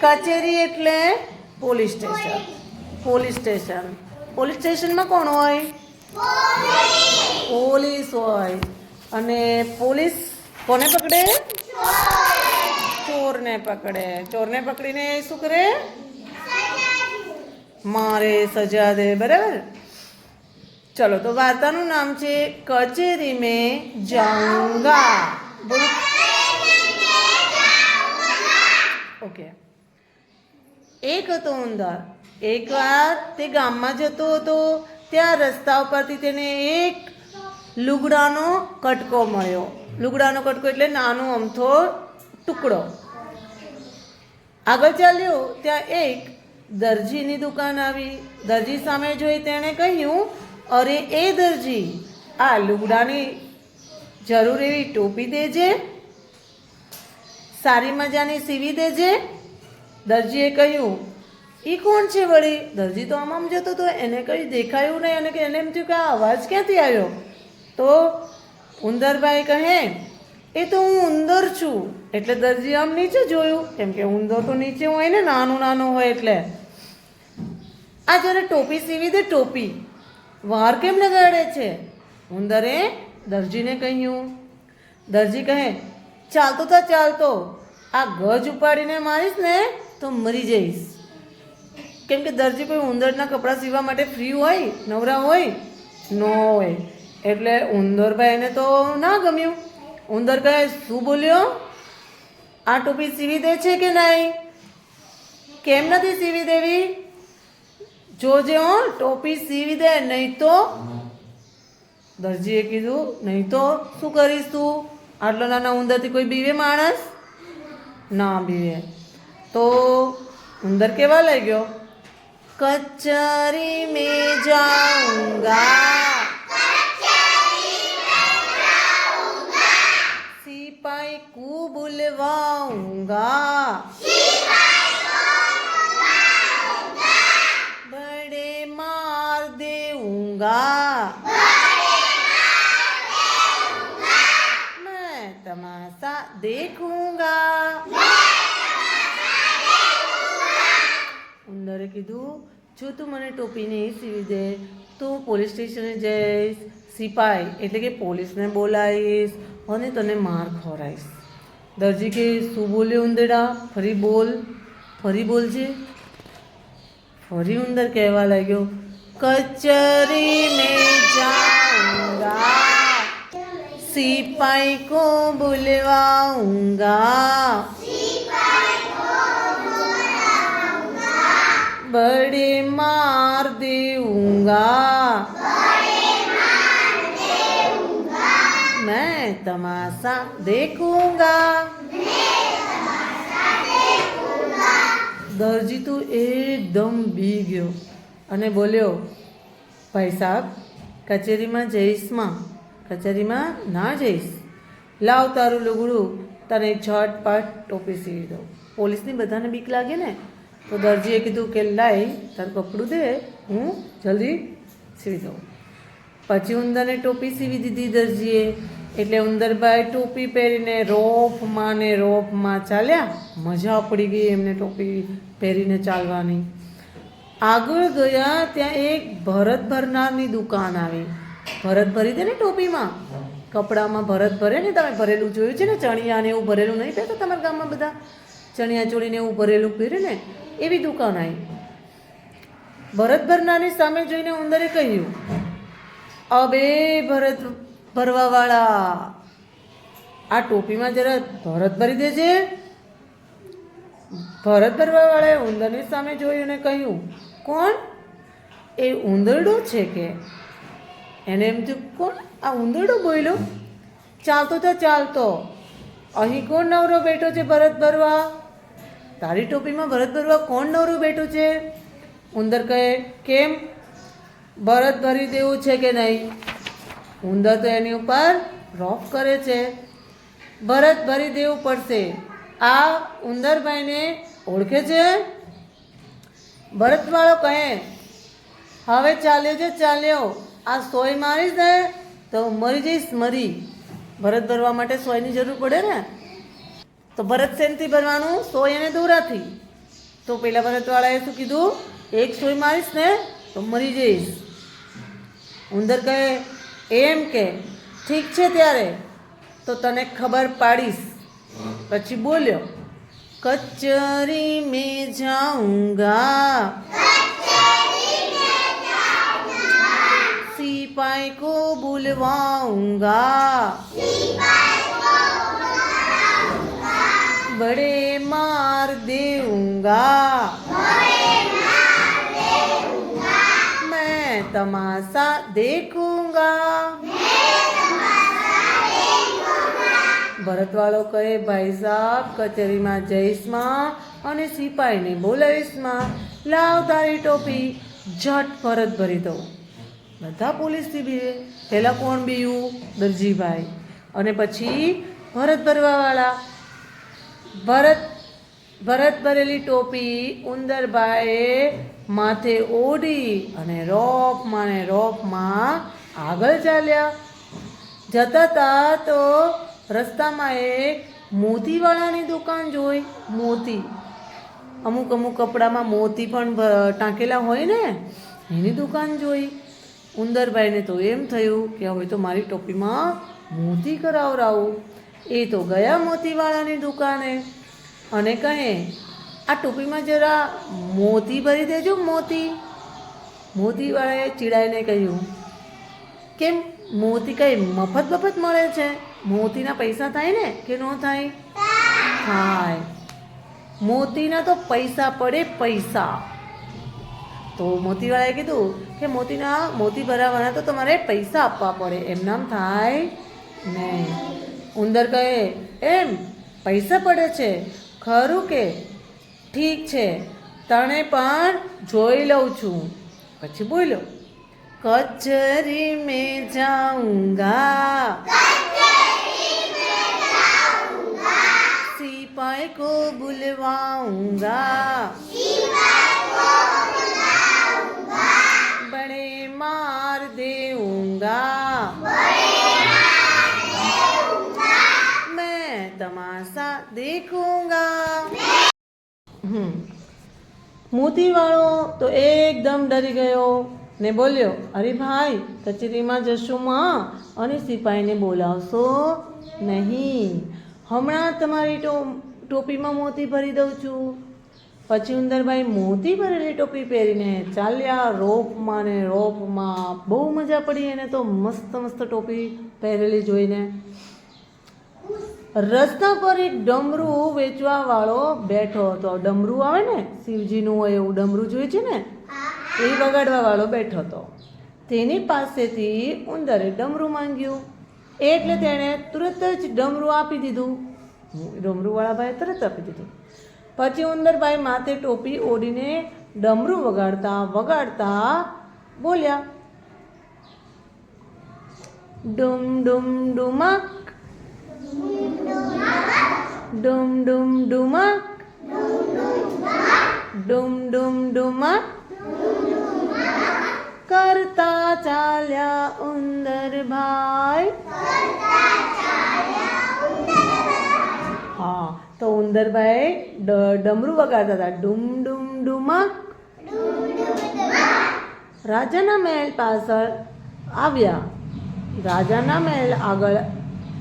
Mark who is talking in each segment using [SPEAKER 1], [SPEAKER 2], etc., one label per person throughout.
[SPEAKER 1] કચેરી એટલે police station. Police station. Police સ્ટેશનમાં કોણ હોય? પોલીસ હોય. અને પોલીસ કોને પકડે? ચોરને પકડે. ચોરને પકડીને શું કરે? મારે, સજા દે. બરાબર. ચલો, તો વાર્તાનું નામ છે કચેરી મેં જાઉંગા. બોલો. ઓકે. એક હતો ઉંદર. એકવાર તે ગામમાં જતો હતો. ત્યાં રસ્તા ઉપરથી તેને એક લુગડાનો કટકો મળ્યો. લુગડાનો કટકો એટલે નાનો અમથો ટુકડો. આગળ ચાલ્યો ત્યાં એક દરજીની દુકાન આવી. દરજી સામે જોઈ તેણે કહ્યું, અરે એ દરજી, આ લુગડાની જરૂર એવી ટોપી દેજે, સારી મજાની સીવી દેજે. દરજીએ કહ્યું, એ કોણ છે વળી? દરજી તો આમ જતો હતો, એને કંઈ દેખાયું નહીં. અને એને એમ થયું કે આ અવાજ ક્યાંથી આવ્યો? તો ઉંદરભાઈ કહે, એ તો હું ઉંદર છું. એટલે દરજી આમ નીચે જોયું, કેમ કે ઉંદર તો નીચે હોય ને, નાનું નાનું હોય. એટલે આ જરા ટોપી સીવી દે. ટોપી વાર કેમ લગાડે છે? ઉંદરે દરજીને કહ્યું. દરજી કહે, ચાલતો તા ચાલતો, આ ગજ ઉપાડીને મારીશ ને તો મરી જઈશ. કેમ કે દરજી કોઈ ઉંદરના કપડાં સીવવા માટે ફ્રી હોય, નવરા હોય ન હોય. એટલે ઉંદરભાઈને તો ના ગમ્યું. ઉંદર કહે, શું બોલ્યો? આ ટોપી સીવી દે છે કે નહીં? કેમ નથી સીવી દેવી? જોજે હો, ટોપી સીવી દે, નહીં તો. દરજીએ કીધું, નહીં તો શું કરીશ તું? આટલા નાના ઉંદરથી કોઈ બીવે માણસ? ના બીવે. તો ઉંદર કેવા લઈ ગયો? કચેરી મેં જાઉંગા, सिपाही को बुलवाऊंगा, बड़े मार देऊंगा, मैं तमाशा देखूंगा. ઉંદરે કીધું, જો તું મને ટોપી નહીં સીવી દે તો પોલીસ સ્ટેશને જઈશ, સિપાઈ એટલે કે પોલીસને બોલાવીશ અને તને માર ખવડાવીશ. દરજી કે, શું બોલ્યો ઉંદરડા? ફરી બોલ, ફરી બોલજે. ફરી ઉંદર કહેવા લાગ્યો, કચેરી મેં જાઉંગા, સિપાઈ કો बुलवाऊंगा, बड़े मार देऊंगा, मैं तमाशा देखूंगा. દરજી તો એકદમ બી ગયો અને બોલ્યો, ભાઈ સાહેબ, કચેરીમાં જઈશમાં, કચેરીમાં ના જઈશ. લાવ તારું લુગડું, તને ઝટપટ ટોપી સીવી દઉં. પોલીસની બધાને બીક લાગે ને, તો દરજીએ કીધું કે લાઈ તારું કપડું દે, હું જલ્દી સીવી દઉં. પછી ઉંદરને ટોપી સીવી દીધી દરજીએ. એટલે ઉંદરભાઈ ટોપી પહેરીને રોફમાં ને રોફમાં ચાલ્યા. મજા પડી ગઈ એમને ટોપી પહેરીને ચાલવાની. આગળ ગયા ત્યાં એક ભરત ભરનારની દુકાન આવી. ભરત ભરી દે ને ટોપીમાં, કપડામાં ભરત ભરે ને, તમે ભરેલું જોયું છે ને, ચણિયા ને એવું ભરેલું નહીં પહેરતા તમારા ગામમાં બધા? ચણિયા ચોળીને એવું ભરેલું પહેરે ને, એવી દુકાન આવી. ભરત ભરનારની સામે જોઈને ઉંદરે કહ્યું, અબે ભરત ભરવાવાળા, આ ટોપીમાં જરા ભરત ભરી દેજે. ભરત ભરવાવાળાએ ઉંદરની સામે જોયું અને કહ્યું, કોણ? એ ઉંદરડો છે કે? એને એમ થયું, કોણ આ ઉંદરડો બોલ્યો? ચાલતો તો ચાલતો, અહીં કોણ નવરો બેઠો છે ભરત ભરવા? તારી ટોપીમાં ભરત ભરવા કોણ નવરો બેઠો છે? ઉંદર કહે, કેમ, ભરત ભરી દેવું છે કે નહીં? ઉંદર તો એની ઉપર રોફ કરે છે. ભરત ભરી દેવું પડશે. આ ઉંદરભાઈને ઓળખે છે? ભરતવાળો કહે, હવે ચાલ્યો છે ચાલ્યો, આ સોય મારીશ ને તો મરી જઈશ, મરી. ભરત ભરવા માટે સોયની જરૂર પડે ને, તો ભરત શેનથી ભરવાનું? સોય અને દોરાથી. તો પેલા ભરતવાળાએ શું કીધું? એક સોય મારીશ ને તો મરી જઈશ. ઉંદર કહે એમ કે ઠીક છે ત્યારે તો તને ખબર પાડીશ. પછી બોલ્યો કચરી મેં જાઉંગા, सिपाही को बुलवाऊंगा, बड़े मार देऊंगा, मैं तमाशा देखूंगा. ભરતવાળો કહે ભાઈ સાહેબ કચેરીમાં જઈશમાં અને સિપાહીને બોલાવીશમાં. લાવ તારી ટોપી, ઝટ ફરજ ભરી દઉં. બધા પોલીસથી બીએ. પહેલાં કોણ બીયું? દરજીભાઈ. અને પછી ભરત ભરવાવાળા. ભરત ભરેલી ટોપી ઉંદરભાઈએ માથે ઓઢી અને રોપમાં ને રોપમાં આગળ ચાલ્યા. જતા તા તો રસ્તામાં એક મોતીવાળાની દુકાન જોઈ. મોતી, અમુક કપડામાં મોતી પણ ટાંકેલા હોય ને, એની દુકાન જોઈ. ઉંદરભાઈને તો એમ થયું કે હવે તો મારી ટોપીમાં મોતી કરાવરાવું. એ તો ગયા મોતીવાળાની દુકાને અને કહે આ ટોપીમાં જરા મોતી ભરી દેજો. મોતીવાળાએ ચીડાઈને કહ્યું કેમ મોતી કઈ મફત મળે છે? મોતીના પૈસા થાય ને કે ન થાય? થાય. મોતીના તો પૈસા પડે, પૈસા. તો મોતીવાળાએ કીધું કે મોતી ભરાવાના તો તમારે પૈસા આપવા પડે, એમ નામ થાય નહીં. ઉંદર કહે એમ પૈસા પડે છે ખરું કે? ઠીક છે તને પણ જોઈ લઉં છું. પછી બોલ્યો કચરી મેં જાઉંગા, सिपाही को बुलवाऊंगा, बड़े मार देऊंगा, मैं तमाशा देखूंगा. મોતીવાળો તો એકદમ ડરી ગયો ને બોલ્યો અરે ભાઈ કચેરીમાં જશું માં અને સિપાહીને બોલાવશો નહીં. હમણાં તમારી ટોપીમાં મોતી ભરી દઉં છું. પછી ઉંદરભાઈ મોતી ભરેલી ટોપી પહેરીને ચાલ્યા રોપમાં ને રોપમાં. બહુ મજા પડી એને તો મસ્ત ટોપી પહેરેલી જોઈને. રસ્તા પર એક ડમરું વેચવાવાળો બેઠો હતો. ડમરું આવે ને શિવજીનું હોય એવું ડમરું જોઈ છે ને, એ વગાડવાવાળો બેઠો હતો. તેની પાસેથી ઉંદરે ડમરું માંગ્યું એટલે તેણે તુરત જ ડમરું આપી દીધું. ડમરુવાળા ભાઈએ તરત આપી દીધું. પછી ઉંદરભાઈ માથે ટોપી ઓઢીને ડમરું વગાડતા બોલ્યા ડુમ ડુમ ડુમક, ડુમ ડુમ ડુમક, ડુમ ડુમ ડુમક કરતા ચાલ્યા ઉંદરભાઈ. હા, તો ઉંદરભાઈ ડમરું વગાડતા હતા ડુમ ડુમ ડુમક. રાજાના મહેલ પાછળ આવ્યા. રાજાના મહેલ આગળ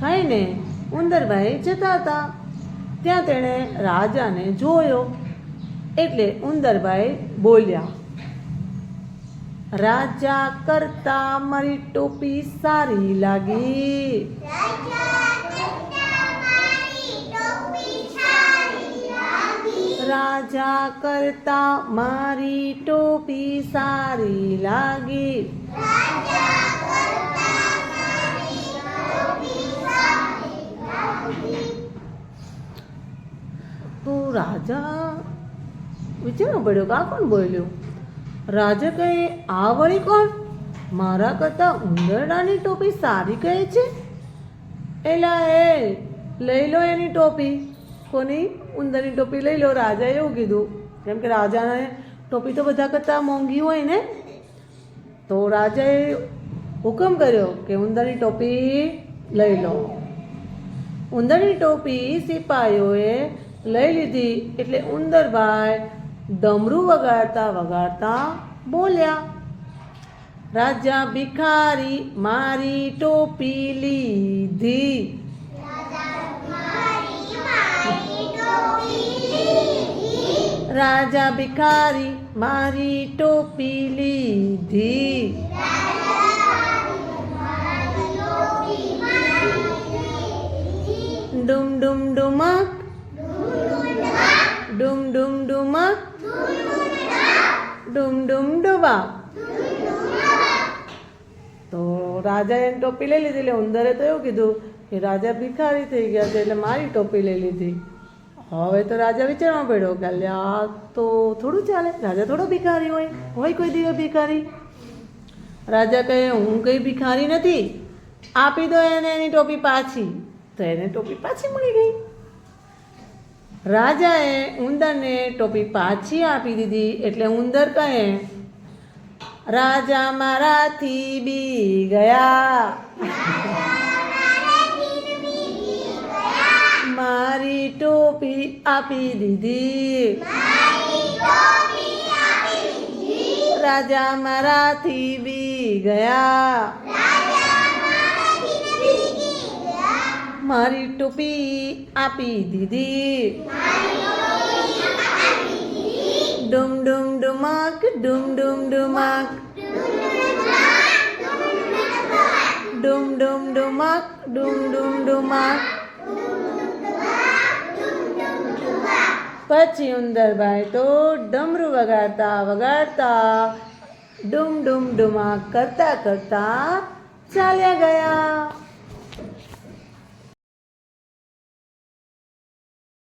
[SPEAKER 1] થઈને ઉંદરભાઈ જતા હતા. ત્યાં તેણે રાજાને જોયો એટલે ઉંદરભાઈ બોલ્યા રાજા કરતા મારી ટોપી સારી લાગી. રાજા કરતા મારી ટોપી સારી લાગી. તો રાજા વિચારવું પડ્યો કે આ કોણ બોલ્યું. રાજા કહે આ વળી કોણ? મારા કરતાં ઉંદરડાની ટોપી સારી કહે છે. એલા એ લઈ લો એની ટોપી. કોની? ઉંદરની ટોપી લઈ લો. રાજાએ એવું કીધું, કેમ કે રાજાને ટોપી તો બધા કરતાં મોંઘી હોય ને. તો રાજાએ હુકમ કર્યો કે ઉંદરની ટોપી લઈ લો. ઉંદરની ટોપી સિપાહીઓએ લઈ લીધી એટલે ઉંદરભાઈ ડમરું વગાડતા વગાડતા બોલ્યા, રાજા ભિખારી મારી ટોપી લીધી. રાજા ભિખારી મારી ટોપી લીધી. ડુમ ડુમ ડુમક, ડુમ ડુમ ડુમક, ડુમ ડુમ ડુબા. તો રાજાએ ટોપી લઈ લીધી. એટલે ઉંદરે તો એવું કીધું કે રાજા ભિખારી થઈ ગયા છે એટલે મારી ટોપી લઈ લીધી. હવે તો રાજા વિચારવા પડ્યો કે આ તો થોડું ચાલે, રાજા થોડો ભિખારી હોય કોઈ દિવસ ભિખારી. રાજા કહે હું કઈ ભિખારી નથી, આપી દો એને એની ટોપી પાછી. તો એને ટોપી પાછી મળી ગઈ. રાજાએ ઉંદરને ટોપી પાછી આપી દીધી. એટલે ઉંદર કહે રાજા મારાથી બી ગયા, મારી ટોપી આપી દીધી. રાજા મારાથી બી ગયા, મારી ટોપી આપી દીધી. ડુમ ડુમ ડુમક, ડુમ ડુમ ડુમક, ડુમ ડુમ ડુમક, ડુમ ડુમ ડુમક. પછી ઉંદરભાઈ તો ડમરું વગાડતા વગાડતા ડુમ ડુમ ડુમક કરતા કરતા ચાલ્યા ગયા.